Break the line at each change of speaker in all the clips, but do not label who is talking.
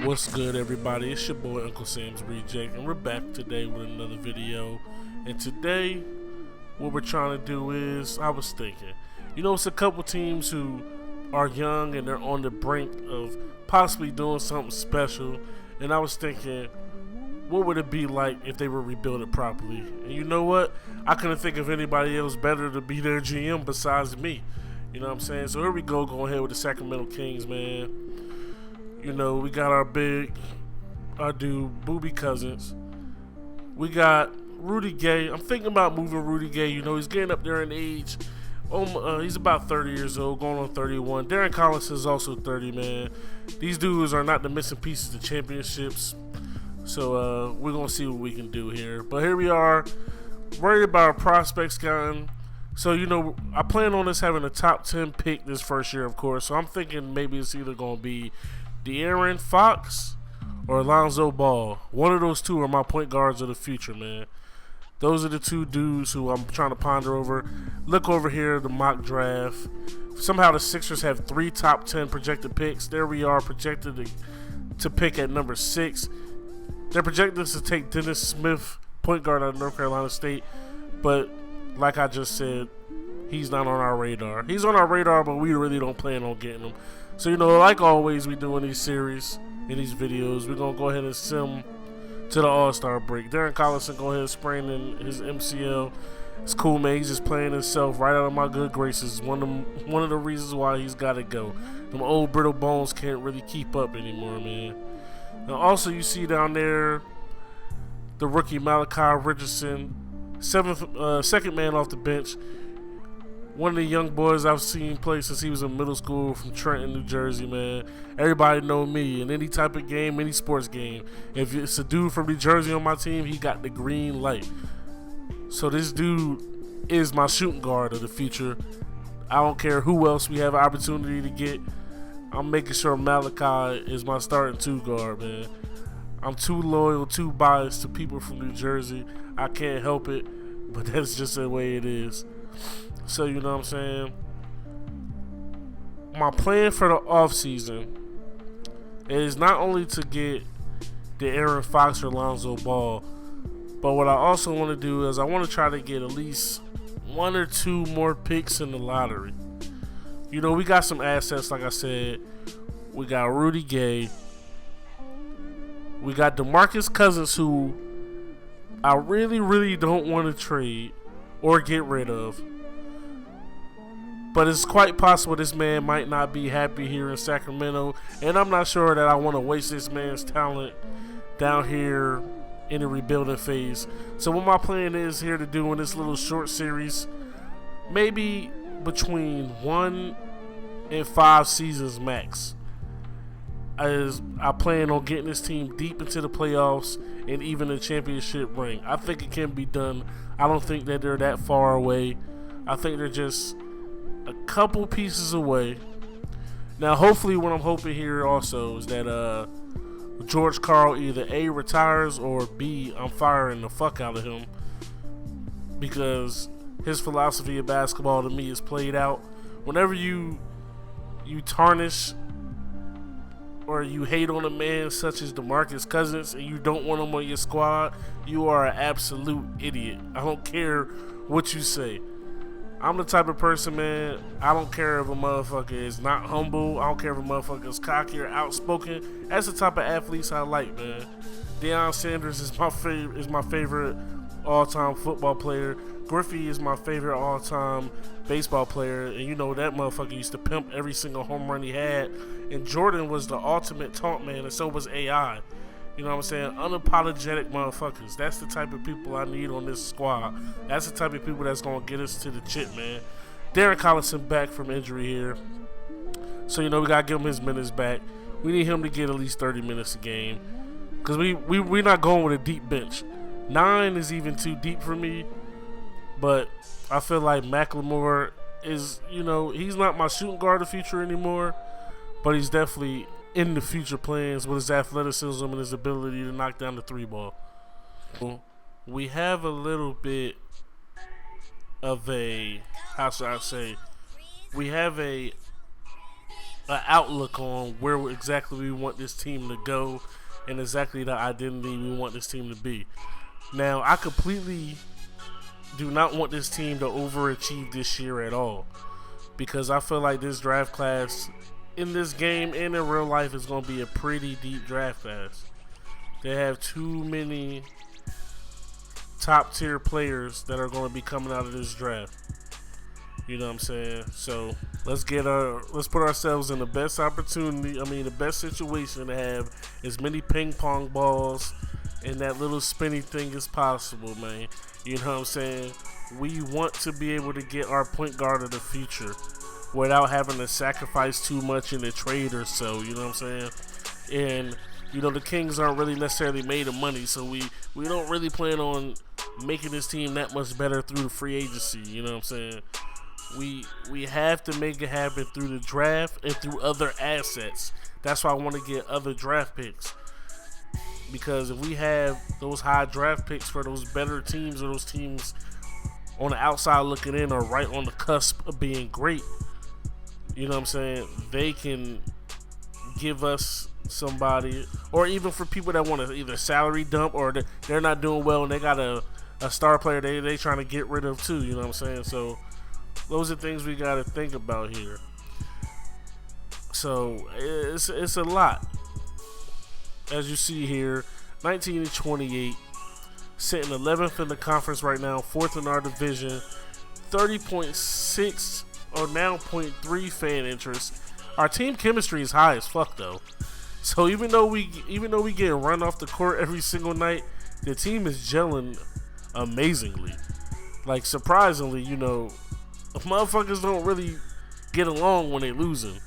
What's good, everybody? It's your boy Uncle Sam's Reject, and we're back today with another video. And today, what we're trying to do is, I was thinking, it's a couple teams who are young and they're on the brink of possibly doing something special. And I was thinking, what would it be like if they were rebuilt properly? And you know what? I couldn't think of anybody else better to be their GM besides me. You know what I'm saying? So here we go, going ahead with the Sacramento Kings, man. We got our dude, Booby Cousins. We got Rudy Gay. I'm thinking about moving Rudy Gay. He's getting up there in age. He's about 30 years old, going on 31. Darren Collins is also 30, man. These dudes are not the missing pieces to championships. So we're going to see what we can do here. But here we are, worried about our prospect scouting. So, I plan on us having a top 10 pick this first year, of course. So I'm thinking maybe it's either going to be De'Aaron Fox or Alonzo Ball. One of those two are my point guards of the future, man. Those are the two dudes who I'm trying to ponder over. Look over here, the mock draft. Somehow the Sixers have 3 top 10 projected picks. There we are, projected to pick at number 6. They're projected to take Dennis Smith, point guard out of North Carolina State. But like I just said, he's not on our radar. He's on our radar, but we really don't plan on getting him. So, like always we do in these series, in these videos, we're going to go ahead and sim to the All-Star break. Darren Collison go ahead and sprain in his MCL. It's cool, man. He's just playing himself right out of my good graces. One of the reasons why he's got to go. Them old brittle bones can't really keep up anymore, man. Now, also, you see down there the rookie Malachi Richardson, second man off the bench. One of the young boys I've seen play since he was in middle school from Trenton, New Jersey, man. Everybody know me in any type of game, any sports game. If it's a dude from New Jersey on my team, he got the green light. So this dude is my shooting guard of the future. I don't care who else we have an opportunity to get. I'm making sure Malachi is my starting 2 guard, man. I'm too loyal, too biased to people from New Jersey. I can't help it, but that's just the way it is. So, you know what I'm saying? My plan for the offseason is not only to get De'Aaron Fox or Lonzo Ball, but what I also want to do is I want to try to get at least 1 or 2 more picks in the lottery. We got some assets, like I said. We got Rudy Gay. We got DeMarcus Cousins, who I really, really don't want to trade or get rid of. But it's quite possible this man might not be happy here in Sacramento. And I'm not sure that I want to waste this man's talent down here in the rebuilding phase. So what my plan is here to do in this little short series, maybe between 1 and 5 seasons max, is I plan on getting this team deep into the playoffs and even a championship ring. I think it can be done. I don't think that they're that far away. I think they're just a couple pieces away. Now, hopefully, what I'm hoping here also is that George Karl either A, retires, or B, I'm firing the fuck out of him, because his philosophy of basketball to me is played out. Whenever you tarnish or you hate on a man such as DeMarcus Cousins and you don't want him on your squad, you are an absolute idiot. I don't care what you say. I'm the type of person, man, I don't care if a motherfucker is not humble. I don't care if a motherfucker is cocky or outspoken. That's the type of athletes I like, man. Deion Sanders is my favorite all-time football player. Griffey is my favorite all-time baseball player. And that motherfucker used to pimp every single home run he had. And Jordan was the ultimate taunt man, and so was AI. You know what I'm saying? Unapologetic motherfuckers. That's the type of people I need on this squad. That's the type of people that's going to get us to the chip, man. Darren Collison back from injury here. So, we got to give him his minutes back. We need him to get at least 30 minutes a game. Because we're not going with a deep bench. 9 is even too deep for me. But I feel like McLemore is, he's not my shooting guard of the future anymore. But he's definitely in the future plans with his athleticism and his ability to knock down the 3-ball. We have a little bit of a, how should I say, we have a an outlook on where exactly we want this team to go and exactly the identity we want this team to be. Now, I completely do not want this team to overachieve this year at all, because I feel like this draft class in this game and in real life is going to be a pretty deep draft class. They have too many top tier players that are going to be coming out of this draft. You know what I'm saying? So let's put ourselves in the best opportunity. The best situation to have as many ping pong balls and that little spinny thing as possible, man. You know what I'm saying? We want to be able to get our point guard of the future without having to sacrifice too much in the trade or so. You know what I'm saying? And the Kings aren't really necessarily made of money, so we don't really plan on making this team that much better through the free agency. You know what I'm saying? We have to make it happen through the draft and through other assets. That's why I want to get other draft picks, because if we have those high draft picks for those better teams or those teams on the outside looking in or right on the cusp of being great, you know what I'm saying, they can give us somebody, or even for people that want to either salary dump or they're not doing well and they got a star player they trying to get rid of too. You know what I'm saying? So those are things we got to think about here. So it's a lot. As you see here, 19-28, sitting 11th in the conference right now, 4th in our division, 30.6 or now 0.3 fan interest. Our team chemistry is high as fuck though. So even though we get run off the court every single night, the team is gelling amazingly. Like, surprisingly, motherfuckers don't really get along when they losing.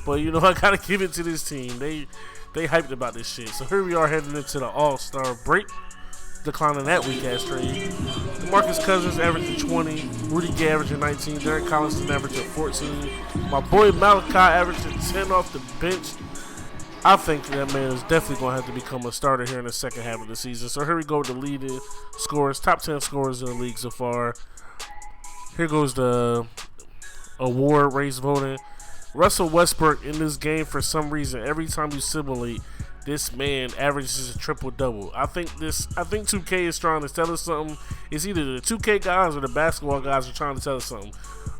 But I gotta give it to this team. They hyped about this shit. So here we are heading into the All-Star break. Declining that weak ass trade. DeMarcus Cousins averaging 20, Rudy Gay averaging 19, Derek Collison averaging 14. My boy Malachi averaging 10 off the bench. I think that man is definitely going to have to become a starter here in the second half of the season. So here we go with the leading scorers, top 10 scorers in the league so far. Here goes the award race voting. Russell Westbrook in this game, for some reason, every time you simulate, this man averages a triple-double. I think 2K is trying to tell us something. It's either the 2K guys or the basketball guys are trying to tell us something.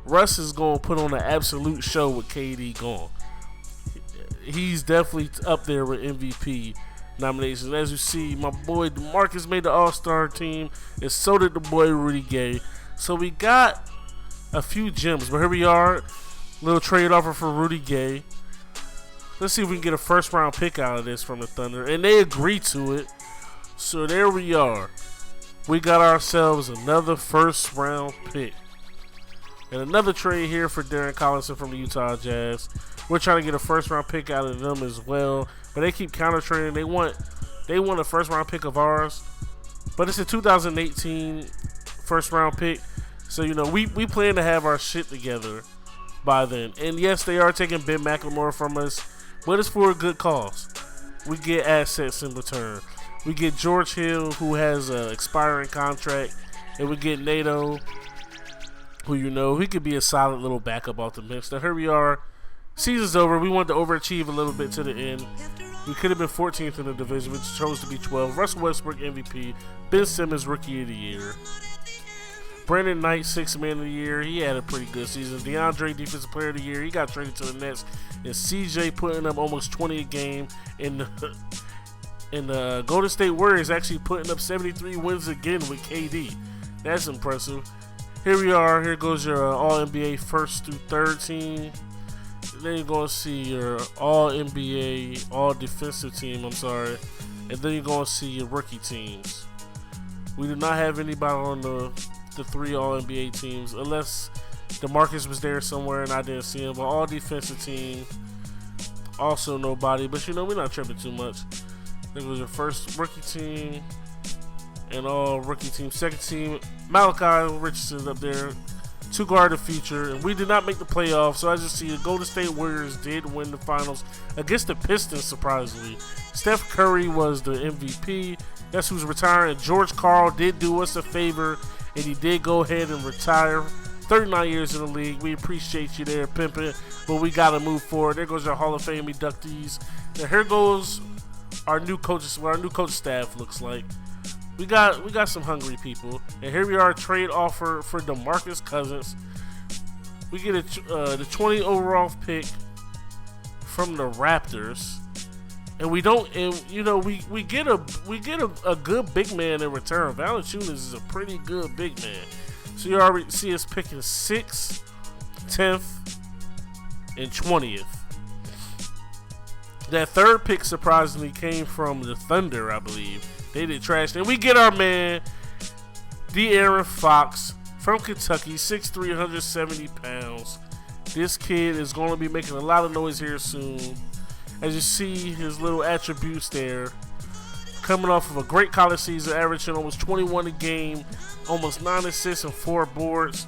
Russ is going to put on an absolute show with KD gone. He's definitely up there with MVP nominations. As you see, my boy DeMarcus made the All-Star team, and so did the boy Rudy Gay. So we got a few gems, but here we are. Little trade offer for Rudy Gay. Let's see if we can get a first-round pick out of this from the Thunder. And they agree to it. So there we are. We got ourselves another first-round pick. And another trade here for Darren Collison from the Utah Jazz. We're trying to get a first-round pick out of them as well. But they keep counter-trading. They want a first-round pick of ours. But it's a 2018 first-round pick. So, we plan to have our shit together by then. And yes, they are taking Ben McLemore from us, but it's for a good cause. We get assets in return. We get George Hill, who has an expiring contract, and we get Nato, who he could be a solid little backup off the bench. Now here we are. Season's over. We wanted to overachieve a little bit to the end. We could have been 14th in the division, which chose to be 12. Russell Westbrook MVP. Ben Simmons Rookie of the Year. Brandon Knight, 6th Man of the Year. He had a pretty good season. DeAndre, Defensive Player of the Year. He got traded to the Nets. And CJ putting up almost 20 a game. And the Golden State Warriors actually putting up 73 wins again with KD. That's impressive. Here we are. Here goes your All-NBA first through third team. Then you're going to see your All-NBA, All-Defensive team. And then you're going to see your rookie teams. We do not have anybody on the 3 All-NBA teams, unless DeMarcus was there somewhere and I didn't see him. But all defensive team, also nobody. But we're not tripping too much. There was your first rookie team and all rookie team. Second team, Malachi Richardson up there, 2 guard the future. And we did not make the playoffs, so as you see, the Golden State Warriors did win the finals against the Pistons, surprisingly. Steph Curry was the MVP. That's who's retiring. George Karl did do us a favor, and he did go ahead and retire 39 years in the league. We appreciate you there, pimping, but we got to move forward. There goes our Hall of Fame inductees. And here goes our new coaches, what our new coach staff looks like. We got some hungry people. And here we are, a trade offer for DeMarcus Cousins. We get the 20 overall pick from the Raptors. And we don't, and you know, we get a good big man in return. Valanciunas is a pretty good big man. So you already see us picking 6th, 10th, and 20th. That third pick surprisingly came from the Thunder, I believe. They did trash. And we get our man, De'Aaron Fox from Kentucky, 6'3", 170 pounds. This kid is going to be making a lot of noise here soon. As you see his little attributes there. Coming off of a great college season, averaging almost 21 a game, almost 9 assists and 4 boards.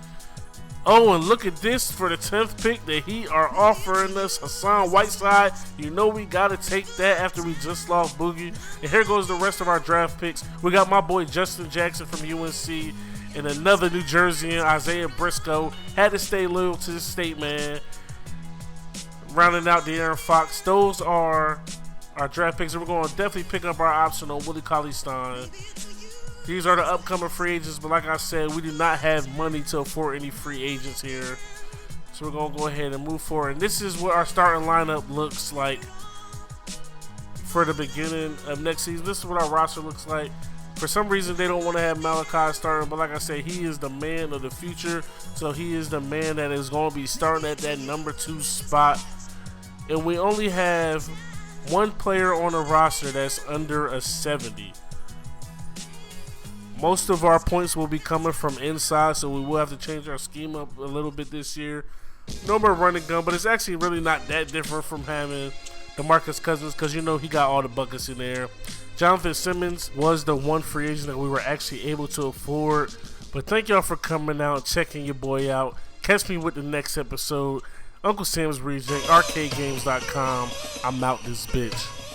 Oh, and look at this for the 10th pick. The Heat are offering us Hassan Whiteside. You know we got to take that after we just lost Boogie. And here goes the rest of our draft picks. We got my boy Justin Jackson from UNC and another New Jerseyan, Isaiah Briscoe. Had to stay loyal to the state, man. Rounding out De'Aaron Fox. Those are our draft picks. And we're going to definitely pick up our option on Willie Cauley-Stein. These are the upcoming free agents, but like I said, we do not have money to afford any free agents here. So we're going to go ahead and move forward. And this is what our starting lineup looks like for the beginning of next season. This is what our roster looks like. For some reason, they don't want to have Malachi starting, but like I said, he is the man of the future. So he is the man that is going to be starting at that number 2 spot. And we only have one player on the roster that's under a 70. Most of our points will be coming from inside, so we will have to change our scheme up a little bit this year. No more running gun, but it's actually really not that different from having DeMarcus Cousins because, you know, he got all the buckets in there. Jonathan Simmons was the one free agent that we were actually able to afford. But thank y'all for coming out and checking your boy out. Catch me with the next episode. Uncle Sam's Reject, arcadegames.com. I'm out this bitch.